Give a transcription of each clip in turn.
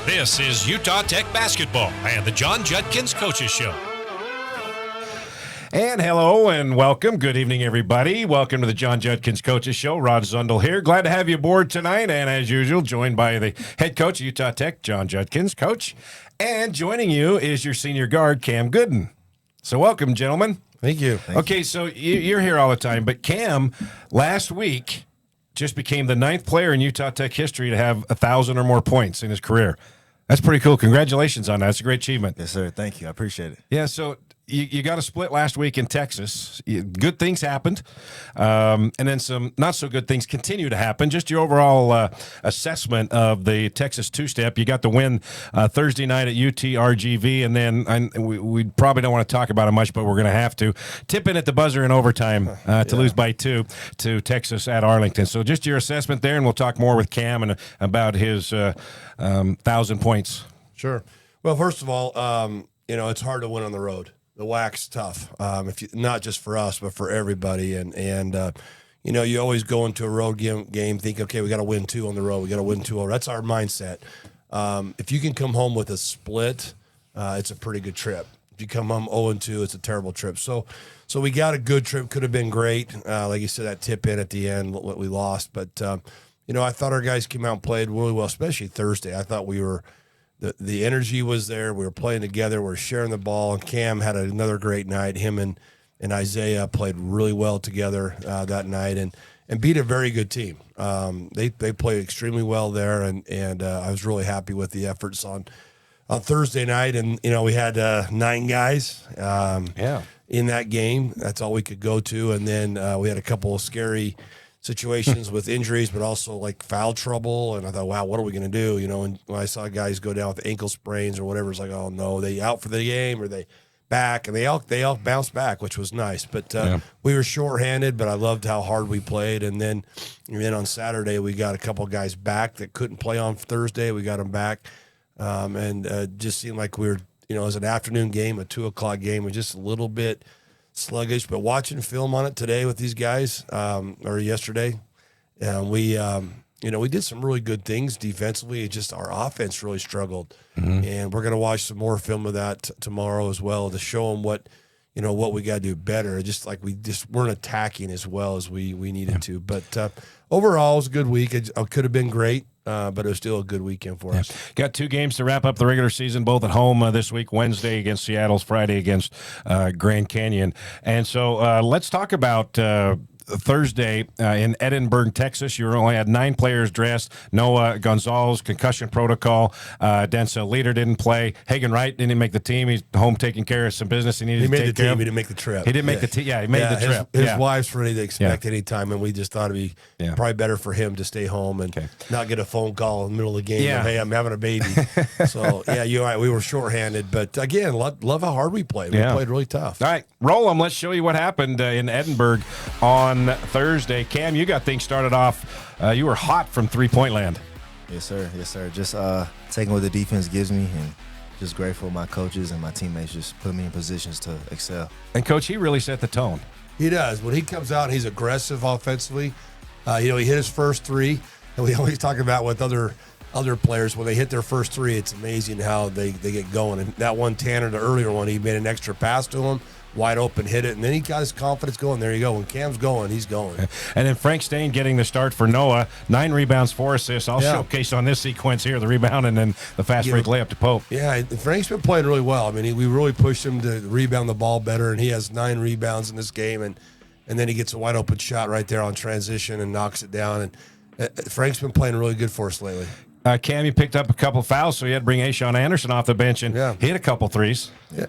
This is Utah Tech Basketball and the John Judkins Coaches Show. And hello and welcome. Good evening, everybody. Welcome to the John Judkins Coaches Show. Rod Zundel here. Glad to have you aboard tonight. And as usual, joined by the head coach of Utah Tech, John Judkins, coach. And joining you is your senior guard, Cam Gooden. So welcome, gentlemen. Thank you. Okay, so you're here all the time, but Cam, last week, just became the 9th player in Utah Tech history to have 1,000 or more points in his career. That's pretty cool. Congratulations on that. It's a great achievement. Yes, sir. Thank you. I appreciate it. Yeah, so you got a split last week in Texas. Good things happened, and then some not so good things continue to happen. Just your overall assessment of the Texas two-step. You got the win Thursday night at UTRGV, and then we probably don't want to talk about it much, but we're going to have to. Tip in at the buzzer in overtime to lose by 2 to Texas at Arlington. So just your assessment there, and we'll talk more with Cam and about his 1,000 points. Sure. Well, first of all, it's hard to win on the road. The WAC's tough, not just for us, but for everybody. And you always go into a road game think, okay, we got to win 2 on the road. We got to win 2 over. That's our mindset. If you can come home with a split, it's a pretty good trip. If you come home 0-2, it's a terrible trip. So we got a good trip. Could have been great. Like you said, that tip in at the end, what we lost. But, I thought our guys came out and played really well, especially Thursday. I thought we were – the energy was there. We were playing together. We were sharing the ball. And Cam had another great night. Him and Isaiah played really well together that night and beat a very good team. They played extremely well there, and I was really happy with the efforts on Thursday night. And, we had 9 guys in that game. That's all we could go to. And then we had a couple of scary situations with injuries, but also like foul trouble. And I thought, wow, what are we going to do? And when I saw guys go down with ankle sprains or whatever, it's like, oh no, they out for the game or they back, and they all bounced back, which was nice. But we were shorthanded, but I loved how hard we played. And then on Saturday, we got a couple guys back that couldn't play on Thursday. We got them back. And just seemed like we were, it was an afternoon game, a 2:00 game, and just a little bit sluggish, but watching film on it today with these guys, or yesterday, we did some really good things defensively. It's just our offense really struggled, and we're going to watch some more film of that tomorrow as well to show them what we got to do better. Just like we just weren't attacking as well as we needed to. But overall, it was a good week. It could have been great. But it was still a good weekend for us. Got 2 games to wrap up the regular season, both at home this week, Wednesday against Seattle, Friday against Grand Canyon. And so let's talk about Thursday in Edinburgh, Texas. You only had 9 players dressed. Noah Gonzalez, concussion protocol. Denzel Leader didn't play. Hagen Wright didn't make the team. He's home taking care of some business he needed to take care of. He didn't make the trip. He didn't make the team. Yeah, he made the trip. His wife's ready to expect any time, and we just thought it'd be probably better for him to stay home and not get a phone call in the middle of the game. Yeah. Hey, I'm having a baby. So, you're right. We were shorthanded. But, again, love how hard we played. We played really tough. All right, roll them. Let's show you what happened in Edinburgh on Thursday. Cam, you got things started off. You were hot from three-point land. Yes, sir. Yes, sir. Just taking what the defense gives me, and just grateful my coaches and my teammates just put me in positions to excel. And, Coach, he really set the tone. He does. When he comes out, he's aggressive offensively. He hit his first 3, and we always talk about with other players, when they hit their first 3, it's amazing how they get going. And that one, Tanner, the earlier one, he made an extra pass to him, wide open, hit it, and then he got his confidence going. There you go. When Cam's going, he's going. And then Frank Stain getting the start for Noah. 9 rebounds, 4 assists. I'll showcase on this sequence here, the rebound and then the fast break layup to Pope. Yeah, Frank's been playing really well. I mean, we really pushed him to rebound the ball better, and he has 9 rebounds in this game, and then he gets a wide open shot right there on transition and knocks it down. And Frank's been playing really good for us lately. Cam, you picked up a couple fouls, so you had to bring Ashawn Anderson off the bench and hit a couple threes. Yeah,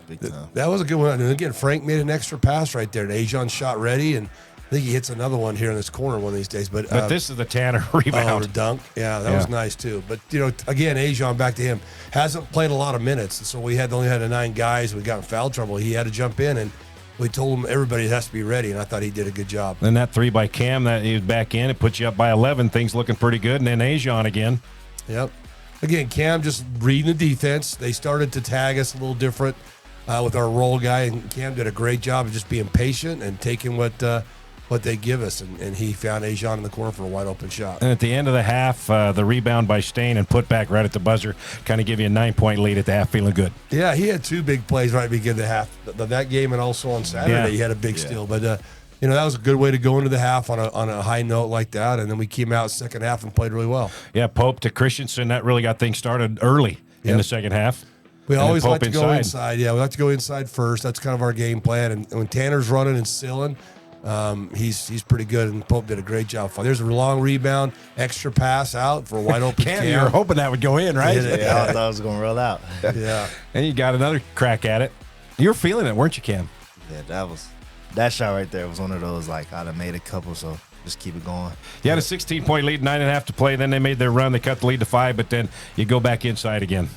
that was a good one. And again, Frank made an extra pass right there. And Ashawn shot ready, and I think he hits another one here in this corner one of these days. But this is the Tanner rebound. The dunk. Yeah, that was nice too. But, again, Ashawn, back to him, hasn't played a lot of minutes. And so we only had 9 guys. We got in foul trouble. He had to jump in, and we told him everybody has to be ready, and I thought he did a good job. And that 3 by Cam, that he was back in, it put you up by 11. Things looking pretty good. And then Ashawn again. Yep. Again, Cam just reading the defense. They started to tag us a little different with our role guy, and Cam did a great job of just being patient and taking what what they give us, and he found Ajon in the corner for a wide open shot. And at the end of the half, the rebound by Stain and put back right at the buzzer kind of give you a 9-point lead at the half, feeling good. Yeah, he had 2 big plays right at the beginning of the half. That game and also on Saturday, he had a big steal. But you know, that was a good way to go into the half on a high note like that, and then we came out second half and played really well. Yeah, Pope to Christensen, that really got things started early in the second half. We And always then like Pope to go inside. Yeah, we like to go inside first. That's kind of our game plan. And when Tanner's running and sealing, he's pretty good. And Pope did a great job. There's a long rebound, extra pass out for a wide open Cam. You were hoping that would go in, right? Yeah, I thought it was going to roll out. Yeah. And you got another crack at it. You were feeling it, weren't you, Cam? Yeah, that shot right there was one of those, like, I'd have made a couple, so just keep it going. You had a 16-point lead, 9.5 to play. Then they made their run. They cut the lead to 5, but then you go back inside again.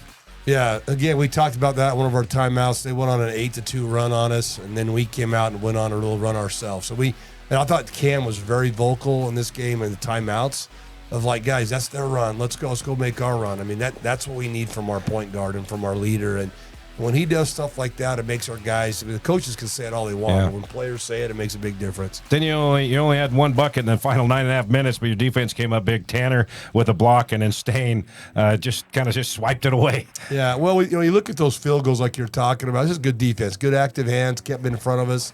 Yeah, again, we talked about that one of our timeouts. They went on an 8-2 run on us, and then we came out and went on a little run ourselves. And I thought Cam was very vocal in this game in the timeouts of like, guys, that's their run. Let's go make our run. I mean, that's what we need from our point guard and from our leader. And when he does stuff like that, it makes our guys. I mean, the coaches can say it all they want. Yeah. But when players say it, it makes a big difference. Then you only had 1 bucket in the final 9.5 minutes, but your defense came up big. Tanner with a block, and then Stain just swiped it away. Yeah, well, you look at those field goals like you're talking about. This is good defense, good active hands, kept in front of us,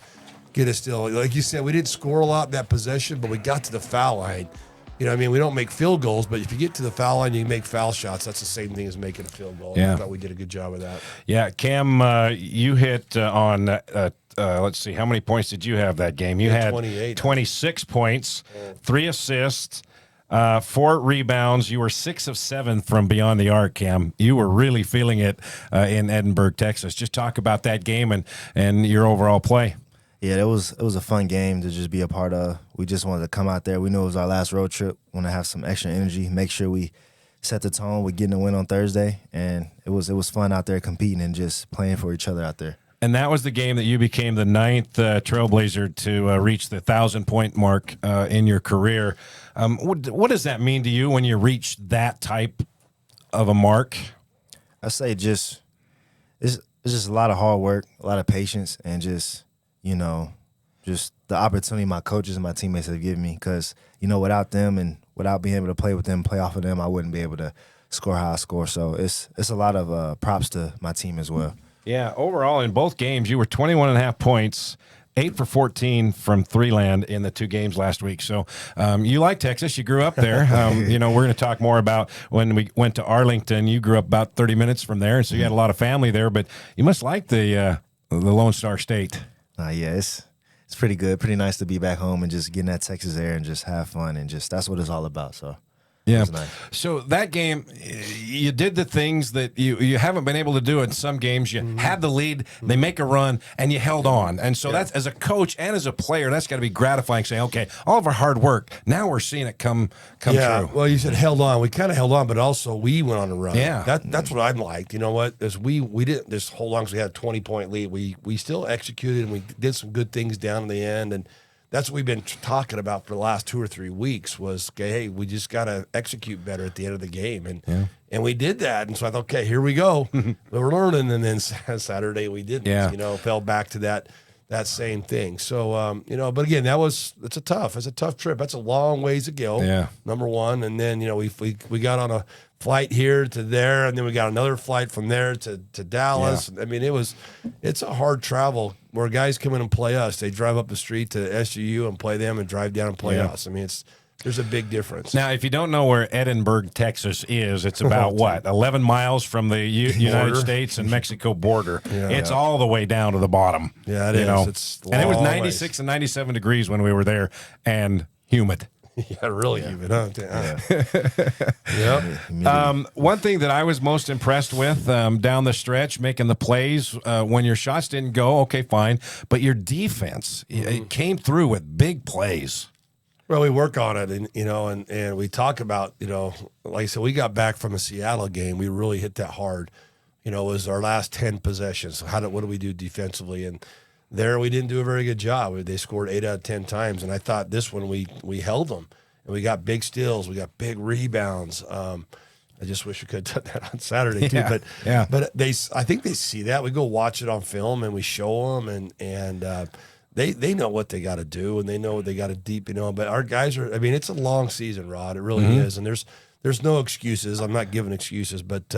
get us still. Like you said, we didn't score a lot in that possession, but we got to the foul line. You know what I mean? We don't make field goals, but if you get to the foul line, you make foul shots. That's the same thing as making a field goal. Yeah. I thought we did a good job of that. Yeah, Cam, you hit on, let's see, how many points did you have that game? You had 28. 26 points, 3 assists, 4 rebounds. You were 6 of 7 from beyond the arc, Cam. You were really feeling it in Edinburgh, Texas. Just talk about that game and your overall play. Yeah, it was a fun game to just be a part of. We just wanted to come out there. We knew it was our last road trip. Want to have some extra energy, make sure we set the tone with getting a win on Thursday, and it was fun out there competing and just playing for each other out there. And that was the game that you became the 9th Trailblazer to reach the 1,000-point mark in your career. What does that mean to you when you reach that type of a mark? I say it's just a lot of hard work, a lot of patience, and just the opportunity my coaches and my teammates have given me. Because, without them and without being able to play with them, play off of them, I wouldn't be able to score how I score. So it's a lot of props to my team as well. Yeah, overall in both games, you were 21.5 points, 8 for 14 from three-land in the 2 games last week. So you like Texas. You grew up there. We're going to talk more about when we went to Arlington. You grew up about 30 minutes from there, and so you had a lot of family there. But you must like the Lone Star State. Yeah, it's pretty good. Pretty nice to be back home and just getting that Texas air and just have fun and just that's what it's all about. So yeah. it was nice. So that game, you did the things that you haven't been able to do in some games. You had the lead, they make a run, and you held on. And so that's, as a coach and as a player, that's got to be gratifying, saying, okay, all of our hard work, now we're seeing it come true. Well, you said held on. We kind of held on, but also we went on a run. Yeah. That's what I liked. You know what? As we didn't just hold on because we had a 20-point lead. We still executed, and we did some good things down in the end. And that's what we've been talking about for the last 2 or 3 weeks was, okay, hey, we just got to execute better at the end of the game. And we did that. And so I thought, okay, here we go. We're learning. And then Saturday we didn't, fell back to that same thing. So, but again, it's a tough trip. That's a long ways to go. Yeah. Number one. And then, we got on a flight here to there, and then we got another flight from there to Dallas. Yeah. I mean, it's a hard travel where guys come in and play us. They drive up the street to SUU and play them and drive down and play us. I mean, there's a big difference. Now, if you don't know where Edinburgh, Texas is, it's about 11 miles from the United States and Mexico border. It's all the way down to the bottom. Yeah, it is. It's and it was 96 and 97 degrees when we were there and humid. Yeah, really humid, huh? Yep. One thing that I was most impressed with down the stretch, making the plays when your shots didn't go, okay, fine, but your defense it came through with big plays. Well, we work on it, and we talk about, like I said, we got back from a Seattle game. We really hit that hard. It was our last 10 possessions. So what do we do defensively? And there we didn't do a very good job. They scored 8 out of 10 times, and I thought this one we held them, and we got big steals. We got big rebounds. I just wish we could have done that on Saturday too. But I think they see that. We go watch it on film, and we show them, and they know what they got to do, and they know what they got to deep, but our guys are, I mean, it's a long season, Rod. It really is. And there's no excuses. I'm not giving excuses, but,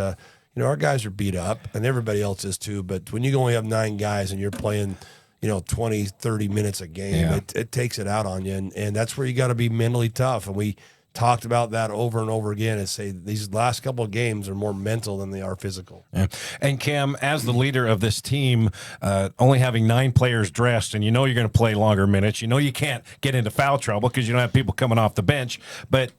our guys are beat up, and everybody else is too. But when you only have 9 guys and you're playing, 20, 30 minutes a game, it takes it out on you. And that's where you got to be mentally tough. And we talked about that over and over again and say these last couple of games are more mental than they are physical. Yeah. And Cam, as the leader of this team, only having 9 players dressed, and you're going to play longer minutes, you can't get into foul trouble because you don't have people coming off the bench. But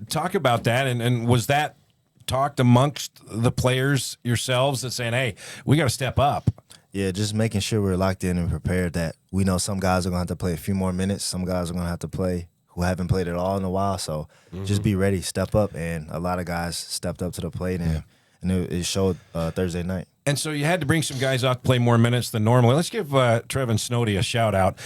talk about that, and was that talked amongst the players yourselves that saying, hey, we got to step up? Yeah, just making sure we're locked in and prepared, that we know some guys are going to have to play a few more minutes. Some guys are going to have to play who haven't played at all in a while. So just be ready, step up. And a lot of guys stepped up to the plate, and it showed Thursday night. And so you had to bring some guys out to play more minutes than normally. Let's give Trevin Snowdy a shout out.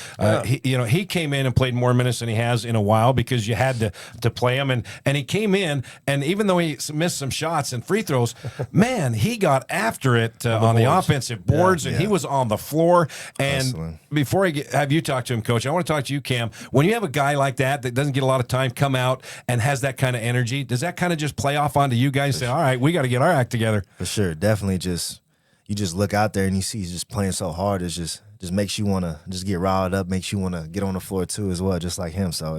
He came in and played more minutes than he has in a while because you had to play him. And he came in, and even though he missed some shots and free throws, man, he got after it on the offensive boards, and he was on the floor. And hustling. Before I have you talk to him, Coach, I want to talk to you, Cam. When you have a guy like that doesn't get a lot of time, come out and has that kind of energy, does that kind of just play off onto you guys and say, all right, we got to get our act together? For sure. Definitely you just look out there and you see he's just playing so hard. It's just makes you want to just get riled up, makes you want to get on the floor too as well, just like him. So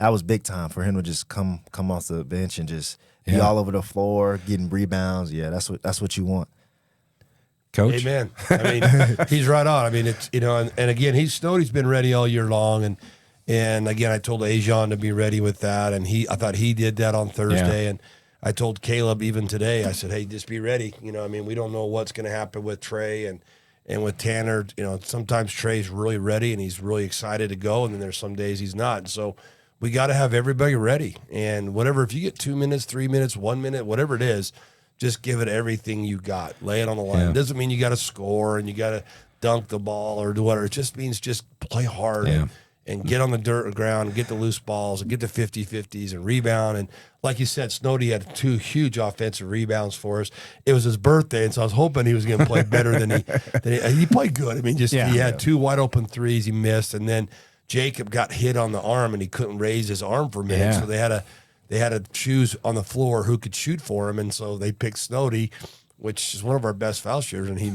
that was big time for him to just come off the bench and just be all over the floor, getting rebounds. Yeah, that's what you want. Coach? Amen. I mean, he's right on. I mean, it's, and again, Snowdy's been ready all year long. And again, I told Ajon to be ready with that. And I thought he did that on Thursday. And I told Caleb even today, I said, hey, just be ready. We don't know what's going to happen with Trey and with Tanner. Sometimes Trey's really ready and he's really excited to go. And then there's some days he's not. And so we got to have everybody ready. And whatever, if you get 2 minutes, 3 minutes, 1 minute, whatever it is, just give it everything you got. Lay it on the line. It doesn't mean you got to score and you got to dunk the ball or do whatever. It just means just play hard and get on the dirt or ground and get the loose balls and get the 50-50s and rebound. And like you said, Snowdy had 2 huge offensive rebounds for us. It was his birthday, and so I was hoping he was going to play better than he played good. I mean, he had 2 wide open threes he missed, and then Jacob got hit on the arm and he couldn't raise his arm for minutes. So they had to choose on the floor who could shoot for him, and so they picked Snowdy, which is one of our best foul shooters, and he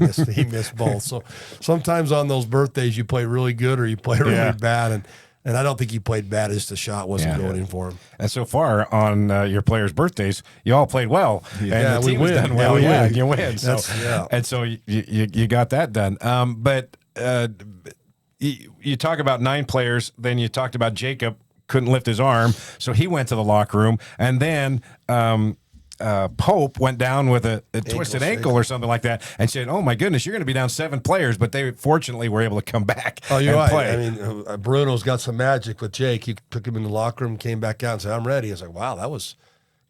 missed both. So sometimes on those birthdays you play really good or you play really bad, and I don't think he played bad. Just the shot wasn't going in for him. And so far on your players' birthdays, you all played well, and the team has done well. You win. So, and so you got that done. But you talk about 9 players, then you talked about Jacob couldn't lift his arm, so he went to the locker room, and then Pope went down with a twisted ankle or something like that, and said, "Oh my goodness, you're going to be down 7 players." But they fortunately were able to come back. Oh, you're right. Play. I mean, Bruno's got some magic with Jake. He took him in the locker room, came back out, and said, "I'm ready." I was like, "Wow, that was,"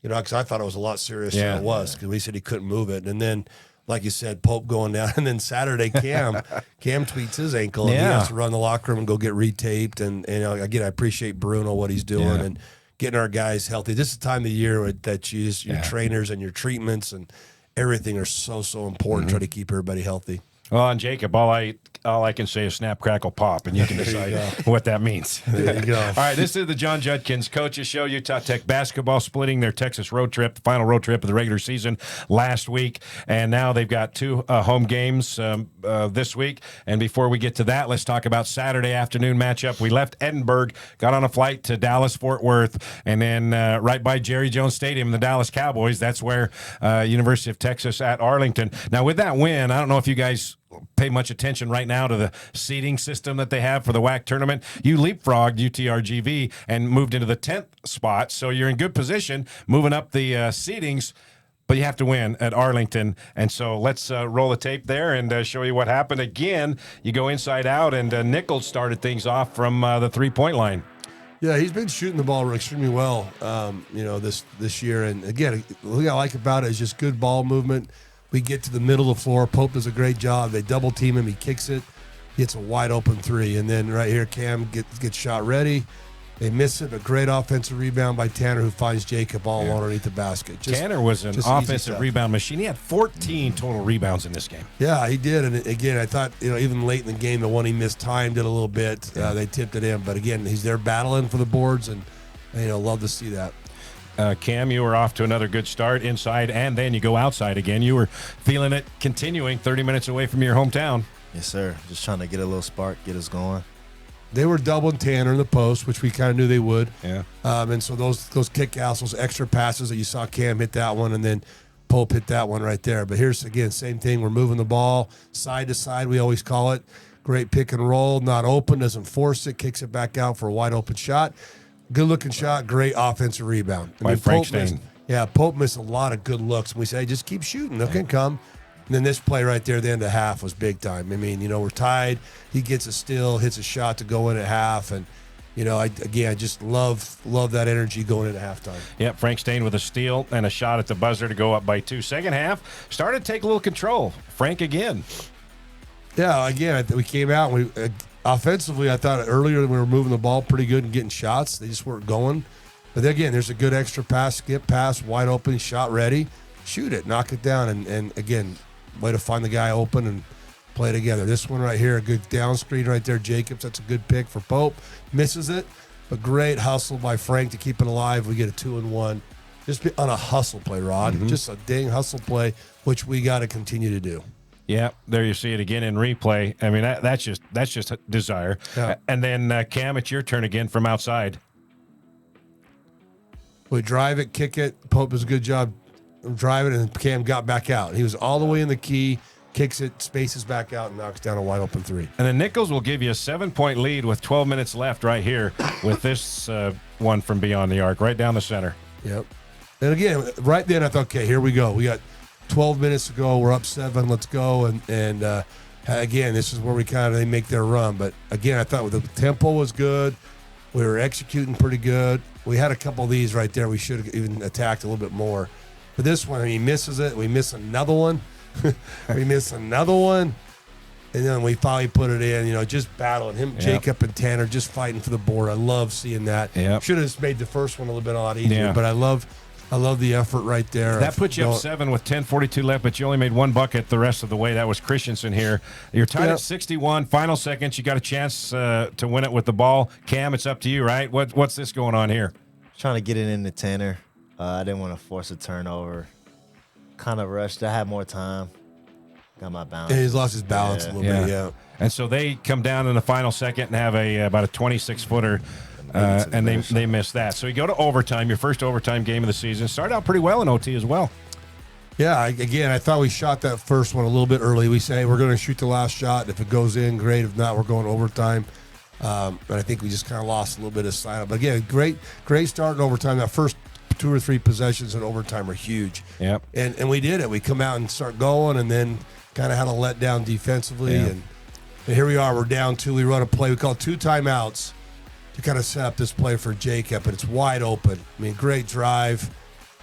because I thought it was a lot serious than it was, because we said he couldn't move it, and then, like you said, Pope going down, and then Saturday Cam tweets his ankle, and he has to run the locker room and go get retaped. And again, I appreciate Bruno what he's doing and getting our guys healthy. This is the time of the year that your trainers and your treatments and everything are so important. Try to keep everybody healthy. Well, and Jacob, all I can say is snap, crackle, pop, and you can decide what that means. There you go. All right, this is the John Judkins Coaches Show. Utah Tech basketball splitting their Texas road trip, the final road trip of the regular season last week, and now they've got 2 home games this week. And before we get to that, let's talk about Saturday afternoon matchup. We left Edinburgh, got on a flight to Dallas-Fort Worth, and then right by Jerry Jones Stadium, the Dallas Cowboys. That's where University of Texas at Arlington. Now, with that win, I don't know if you guys pay much attention right now to the seeding system that they have for the WAC tournament. You leapfrogged UTRGV and moved into the 10th spot, so you're in good position moving up the seedings, but you have to win at Arlington. And so let's roll the tape there and show you what happened. Again, you go inside out, and Nichols started things off from the 3-point line. Yeah, he's been shooting the ball extremely well, this year. And again, the thing I like about it is just good ball movement. We get to the middle of the floor. Pope does a great job. They double team him. He kicks it. He hits a wide open 3. And then right here, Cam gets shot ready. They miss it. A great offensive rebound by Tanner, who finds Jacob all alone underneath the basket. Tanner was an offensive rebound machine. He had 14 total rebounds in this game. Yeah, he did. And again, I thought, even late in the game, the one he missed timed it a little bit. They tipped it in. But again, he's there battling for the boards, and love to see that. Cam, you were off to another good start inside, and then you go outside again. You were feeling it continuing 30 minutes away from your hometown. Yes, sir. Just trying to get a little spark, get us going. They were doubling Tanner in the post, which we kind of knew they would. Yeah. And so those kick outs, those extra passes that you saw Cam hit that one, and then Pope hit that one right there. But here's, again, same thing. We're moving the ball side to side, we always call it. Great pick and roll, not open, doesn't force it, kicks it back out for a wide open shot. Good looking shot, great offensive rebound. By Frank Stain. Pope missed a lot of good looks. And we say, just keep shooting, they can come. And then this play right there at the end of half was big time. I mean, we're tied. He gets a steal, hits a shot to go in at half. And, I just love that energy going into halftime. Yep, Frank Stain with a steal and a shot at the buzzer to go up by 2. Second half, started to take a little control. Frank again. Yeah, again, we came out. And we offensively, I thought earlier we were moving the ball pretty good and getting shots. They just weren't going. But again, there's a good extra pass, skip pass, wide open, shot ready. Shoot it, knock it down. And again, way to find the guy open and play together. This one right here, a good down screen right there. Jacobs, that's a good pick for Pope. Misses it, but great hustle by Frank to keep it alive. We get a 2-and-1. Just on a hustle play, Rod. Just a dang hustle play, which we got to continue to do. Yeah, there you see it again in replay. I mean, that's just desire. Yeah. And then, Cam, it's your turn again from outside. We drive it, kick it. Pope does a good job driving it, and Cam got back out. He was all the way in the key, kicks it, spaces back out, and knocks down a wide open 3. And then Nichols will give you a 7-point lead with 12 minutes left right here with this one from beyond the arc, right down the center. Yep. And again, right then I thought, okay, here we go. We got 12 minutes to go. We're up 7. Let's go. And again, this is where they make their run. But again, I thought the tempo was good. We were executing pretty good. We had a couple of these right there. We should have even attacked a little bit more. But this one, he misses it. We miss another one. We miss another one. And then we finally put it in, just battling him, Jacob and Tanner just fighting for the board. I love seeing that. Yep. Should have made the first one a lot easier. Yeah. But I love the effort right there. That puts you up 7 with 10:42 left, but you only made 1 bucket the rest of the way. That was Christensen here. You're tied at 61. Final seconds. You got a chance to win it with the ball. Cam, it's up to you, right? What's this going on here? Trying to get it into Tanner. I didn't want to force a turnover. Kind of rushed. I had more time. Got my balance. And he's lost his balance a little bit, yeah. And so they come down in the final second and have about a 26-footer, and they miss that. So you go to overtime, your first overtime game of the season. Started out pretty well in OT as well. Yeah, I thought we shot that first one a little bit early. We say we're going to shoot the last shot. If it goes in, great. If not, we're going overtime. And I think we just kind of lost a little bit of sign-up. But again, great start in overtime. That first 2 or 3 possessions in overtime are huge. Yep. And we did it. We come out and start going, and then kind of had a letdown defensively. Yeah. And here we are. We're down 2. We run a play. We call 2 timeouts to kind of set up this play for Jacob, and it's wide open. I mean, great drive.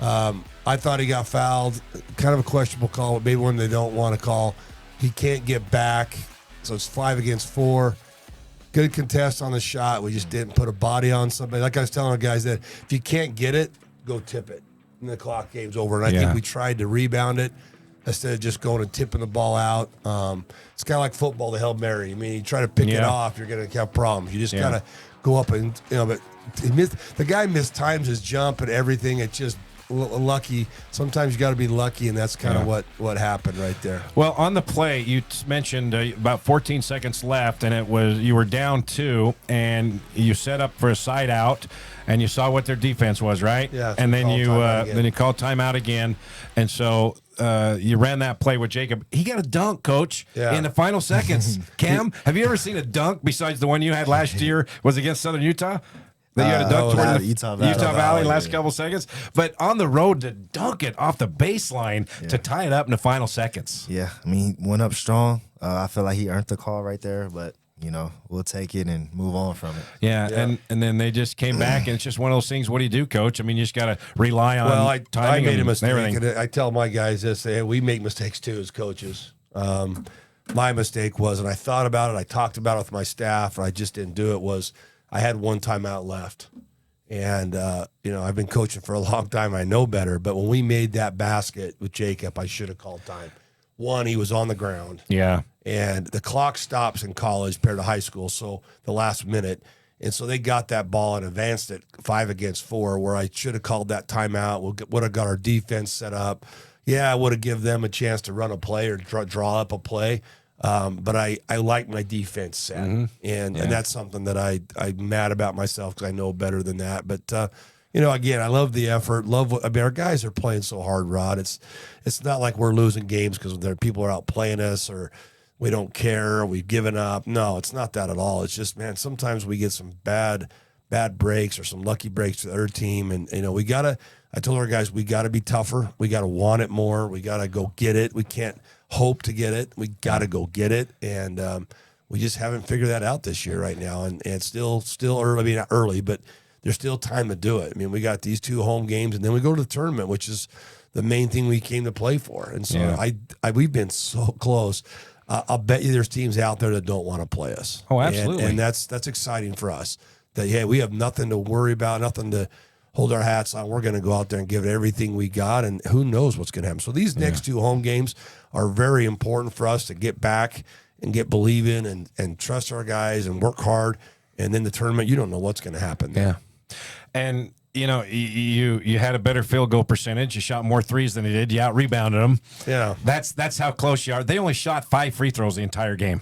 I thought he got fouled. Kind of a questionable call, but maybe one they don't want to call. He can't get back, so it's 5 against 4. Good contest on the shot. We just didn't put a body on somebody. Like I was telling our guys that if you can't get it, go tip it. And the clock game's over. And I think we tried to rebound it instead of just going and tipping the ball out. It's kind of like football, the Hail Mary. I mean, you try to pick it off, you're going to have problems. You just got to go up and, but the guy mistimes his jump and everything. It's just lucky. Sometimes you got to be lucky, and that's kind of what happened right there. Well, on the play, you mentioned about 14 seconds left, and you were down 2, and you set up for a side out, and you saw what their defense was, right? Yeah. And then you called timeout again, and so you ran that play with Jacob. He got a dunk, Coach, in the final seconds. Cam, have you ever seen a dunk besides the one you had last year? Was against Southern Utah? That you had a dunk toward the Utah Valley last couple seconds, but on the road to dunk it off the baseline to tie it up in the final seconds. Yeah, I mean, he went up strong. I feel like he earned the call right there, but we'll take it and move on from it. Yeah. And then they just came back, and it's just one of those things. What do you do, Coach? I mean, you just got to rely on timing. I made a mistake. Everything. And I tell my guys this: we make mistakes too as coaches. My mistake was, and I thought about it. I talked about it with my staff, and I just didn't do it. I had one timeout left. And, I've been coaching for a long time. I know better. But when we made that basket with Jacob, I should have called time. One, he was on the ground. Yeah. And the clock stops in college compared to high school, so the last minute. And so they got that ball and advanced it 5 against 4, where I should have called that timeout, would have got our defense set up. Yeah, I would have given them a chance to run a play or draw up a play. But I like my defense set. And that's something that I'm mad about myself because I know better than that. But, again, I love the effort. Our guys are playing so hard, Rod. It's not like we're losing games because people are out playing us or we don't care, or we've given up. No, it's not that at all. It's just, man, sometimes we get some bad breaks or some lucky breaks to the other team. And, I told our guys, we got to be tougher. We got to want it more. We got to go get it. We can't hope to get it. We got to go get it. And we just haven't figured that out this year right now. And it's still early. I mean, not early, but there's still time to do it. I mean, we got these 2 home games, and then we go to the tournament, which is the main thing we came to play for. And so we've been so close. I'll bet you there's teams out there that don't want to play us. Oh, absolutely. And that's exciting for us. That, hey, we have nothing to worry about, nothing to hold our hats on. We're going to go out there and give it everything we got, and who knows what's going to happen. So these next 2 home games are very important for us to get back and get believing and trust our guys and work hard. And then the tournament, you don't know what's going to happen there. Yeah. And, you had a better field goal percentage. You shot more threes than he did. You out-rebounded them. Yeah. That's how close you are. They only shot 5 free throws the entire game.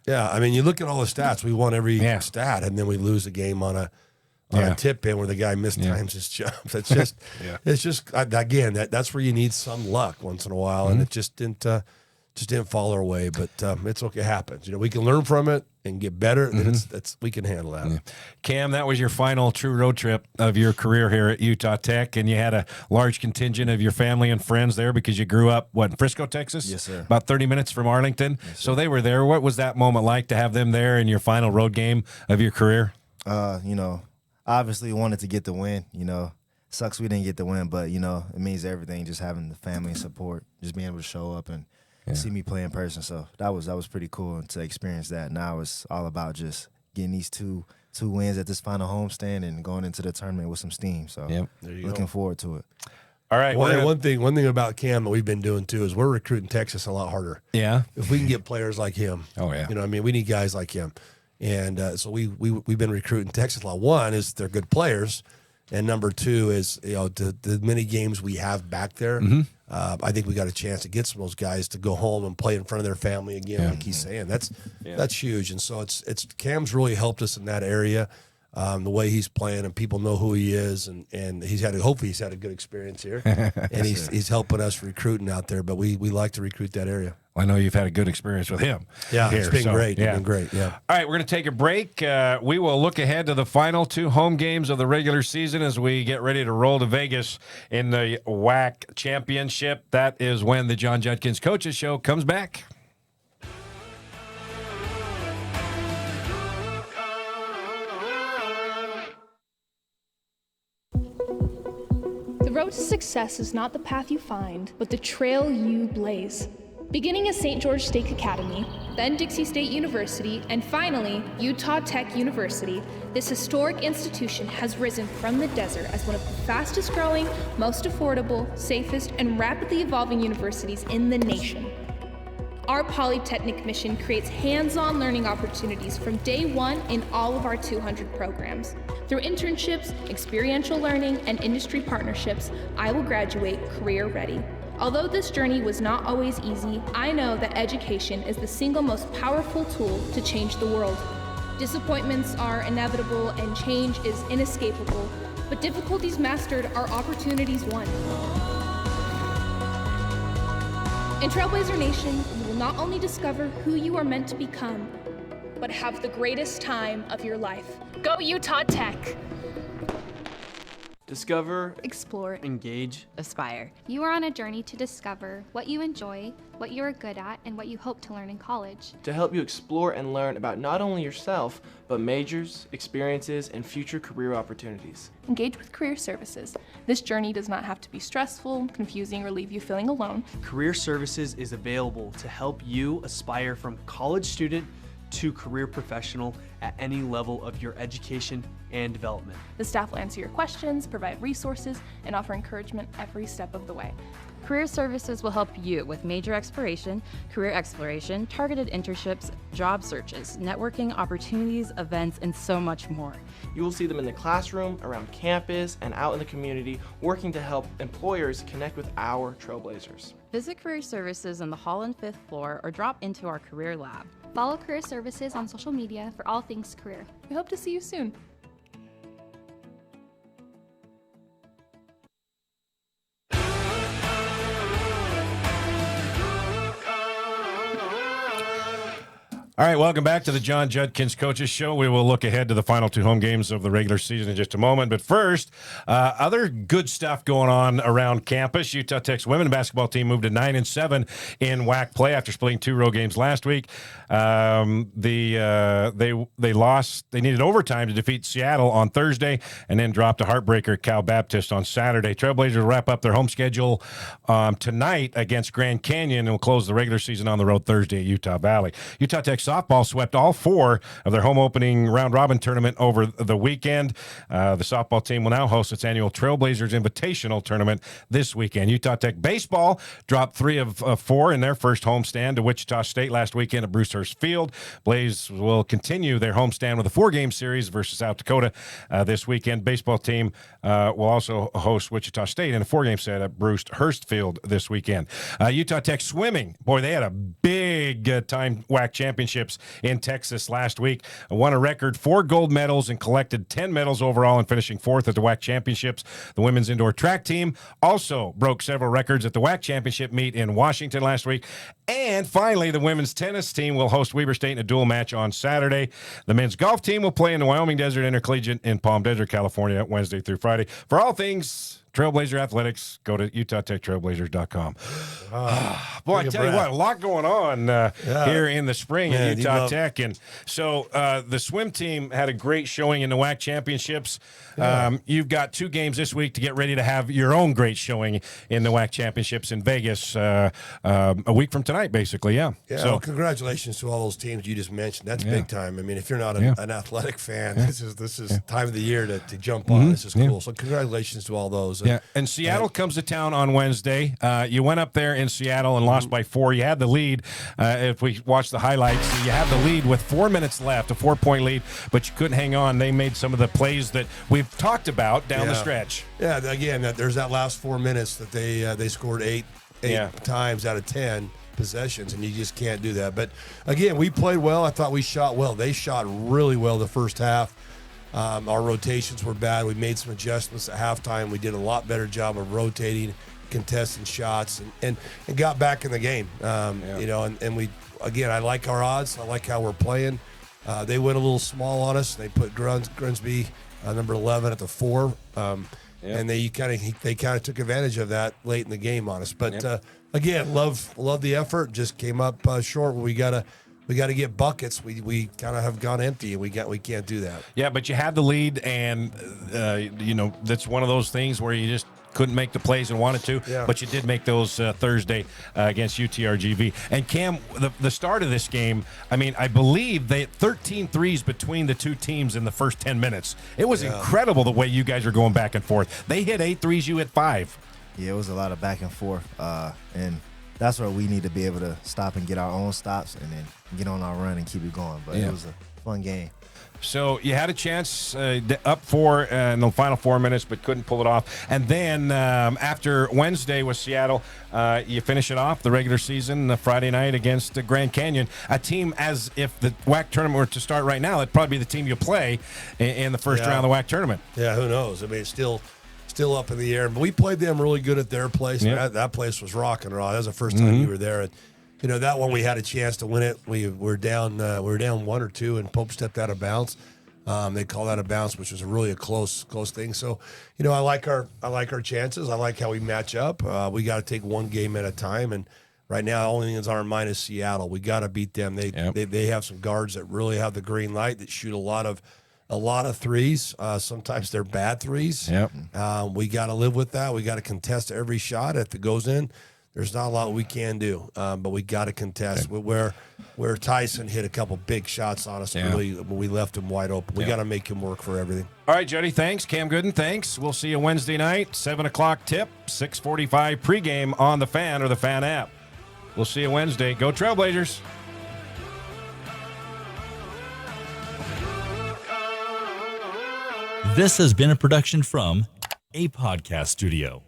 Yeah, I mean, you look at all the stats. We won every stat, and then we lose a game on a tip in where the guy mistimes his jump. It's just, it's just again that's where you need some luck once in a while, and it just didn't fall our way. But it's okay, it happens. We can learn from it and get better. And we can handle that. Yeah. Cam, that was your final true road trip of your career here at Utah Tech, and you had a large contingent of your family and friends there because you grew up in Frisco, Texas? Yes, sir. About 30 minutes from Arlington. Yes, so they were there. What was that moment like to have them there in your final road game of your career? Obviously wanted to get the win. Sucks we didn't get the win, but it means everything. Just having the family and support, just being able to show up and see me play in person. So that was pretty cool to experience that. Now it's all about just getting these two wins at this final homestand and going into the tournament with some steam. So looking forward to it. All right. One thing about Cam that we've been doing too is we're recruiting Texas a lot harder. Yeah. If we can get players like him. Oh yeah. We need guys like him. And so we've been recruiting Texas a lot. One is they're good players, and number 2 is the many games we have back there. I think we got a chance to get some of those guys to go home and play in front of their family again, like he's saying. That's huge. And so it's Cam's really helped us in that area. The way he's playing, and people know who he is, and hopefully he's had a good experience here, and he's helping us recruiting out there. But we like to recruit that area. I know you've had a good experience with him. Yeah, here, it's been great. Yeah. It's been great. Yeah. All right, we're going to take a break. We will look ahead to the final 2 home games of the regular season as we get ready to roll to Vegas in the WAC championship. That is when the John Judkins Coaches Show comes back. The road to success is not the path you find, but the trail you blaze. Beginning at St. George State Academy, then Dixie State University, and finally, Utah Tech University, this historic institution has risen from the desert as one of the fastest growing, most affordable, safest, and rapidly evolving universities in the nation. Our Polytechnic mission creates hands-on learning opportunities from day one in all of our 200 programs. Through internships, experiential learning, and industry partnerships, I will graduate career ready. Although this journey was not always easy, I know that education is the single most powerful tool to change the world. Disappointments are inevitable and change is inescapable, but difficulties mastered are opportunities won. In Trailblazer Nation, you will not only discover who you are meant to become, but have the greatest time of your life. Go Utah Tech! Discover, explore, engage, aspire. You are on a journey to discover what you enjoy, what you are good at, and what you hope to learn in college. To help you explore and learn about not only yourself, but majors, experiences, and future career opportunities. Engage with Career Services. This journey does not have to be stressful, confusing, or leave you feeling alone. Career Services is available to help you aspire from college student to career professional at any level of your education and development. The staff will answer your questions, provide resources, and offer encouragement every step of the way. Career Services will help you with major exploration, career exploration, targeted internships, job searches, networking opportunities, events, and so much more. You will see them in the classroom, around campus, and out in the community, working to help employers connect with our trailblazers. Visit Career Services on the hall and 5th floor or drop into our career lab. Follow Career Services on social media for all things career. We hope to see you soon. All right, welcome back to the John Judkins Coaches Show. We will look ahead to the final 2 home games of the regular season in just a moment. But first, other good stuff going on around campus. Utah Tech's women's basketball team moved to 9-7 in WAC play after splitting 2 road games last week. They lost. They needed overtime to defeat Seattle on Thursday, and then dropped a heartbreaker at Cal Baptist on Saturday. Trailblazers wrap up their home schedule tonight against Grand Canyon, and will close the regular season on the road Thursday at Utah Valley. Utah Tech softball swept all 4 of their home opening round-robin tournament over the weekend. The softball team will now host its annual Trailblazers Invitational Tournament this weekend. Utah Tech baseball dropped 3 of 4 in their first homestand to Wichita State last weekend at Brucehurst Field. Blaze will continue their homestand with a 4-game series versus South Dakota this weekend. Baseball team will also host Wichita State in a 4-game set at Brucehurst Field this weekend. Utah Tech swimming, boy, they had a big time WAC championship in Texas last week. Won a record 4 gold medals and collected 10 medals overall, and finishing 4th at the WAC championships. The women's indoor track team also broke several records at the WAC championship meet in Washington last week. And finally, the women's tennis team will host Weber State in a dual match on Saturday. The men's golf team will play in the Wyoming Desert Intercollegiate in Palm Desert, California, Wednesday through Friday. For all things Trailblazer Athletics, go to UtahTechTrailblazers.com. Boy, I tell you what, a lot going on here in the spring at Utah Tech. And so the swim team had a great showing in the WAC championships. You've got 2 games this week to get ready to have your own great showing in the WAC championships in Vegas a week from tonight, basically. Yeah. So well, congratulations to all those teams you just mentioned. That's big time. I mean, if you're not an athletic fan, this is time of the year to jump on. This is cool. So congratulations to all those. Yeah, and Seattle comes to town on Wednesday. You went up there in Seattle and lost by 4. You had the lead. If we watch the highlights, you had the lead with 4 minutes left, a 4-point lead, but you couldn't hang on. They made some of the plays that we've talked about down the stretch. Yeah, again, there's that last 4 minutes that they scored 8 times out of 10 possessions, and you just can't do that. But again, we played well. I thought we shot well. They shot really well the first half. Our rotations were bad. We made some adjustments at halftime. We did a lot better job of rotating, contesting shots, and got back in the game. You know, and we, again, I like our odds. I like how we're playing. They went a little small on us. They put Grinsby, number 11, at the 4, and they kind of took advantage of that late in the game on us. But again, love the effort. Just came up short. We got to get buckets. We kind of have gone empty, and we can't do that. Yeah, but you had the lead, and you know, that's one of those things where you just couldn't make the plays and wanted to, but you did make those Thursday against UTRGV. And Cam, the start of this game, I mean, I believe they had 13 threes between the 2 teams in the first 10 minutes. It was incredible the way you guys are going back and forth. They hit 8 threes, you hit 5. Yeah, it was a lot of back and forth, and that's where we need to be able to stop and get our own stops and then get on our run and keep it going. But it was a fun game. So you had a chance up 4 in the final 4 minutes, but couldn't pull it off. And then after Wednesday with Seattle, you finish it off, the regular season, Friday night against Grand Canyon, a team as if the WAC tournament were to start right now, it'd probably be the team you play in the first round of the WAC tournament. Yeah, who knows? I mean, it's still up in the air. But we played them really good at their place. That place was rock and roll. That was the first time you were there. And, you know, that one we had a chance to win it. We were down 1 or 2, and Pope stepped out of bounds. They call that a bounce, which was really a close thing. So, you know, I like our chances. I like how we match up. We got to take one game at a time. And right now, the only thing that's on our mind is Seattle. We got to beat them. They have some guards that really have the green light, that shoot a lot of threes. Sometimes they're bad threes. We got to live with that. We got to contest every shot if it goes in. there's not a lot we can do, but we got to contest. Where Tyson hit a couple big shots on us, really, we left him wide open. We got to make him work for everything. All right, Jody, thanks. Cam Gooden, thanks. We'll see you Wednesday night, 7 o'clock tip, 6:45 pregame on the Fan or the Fan app. We'll see you Wednesday. Go Trailblazers. This has been a production from a podcast studio.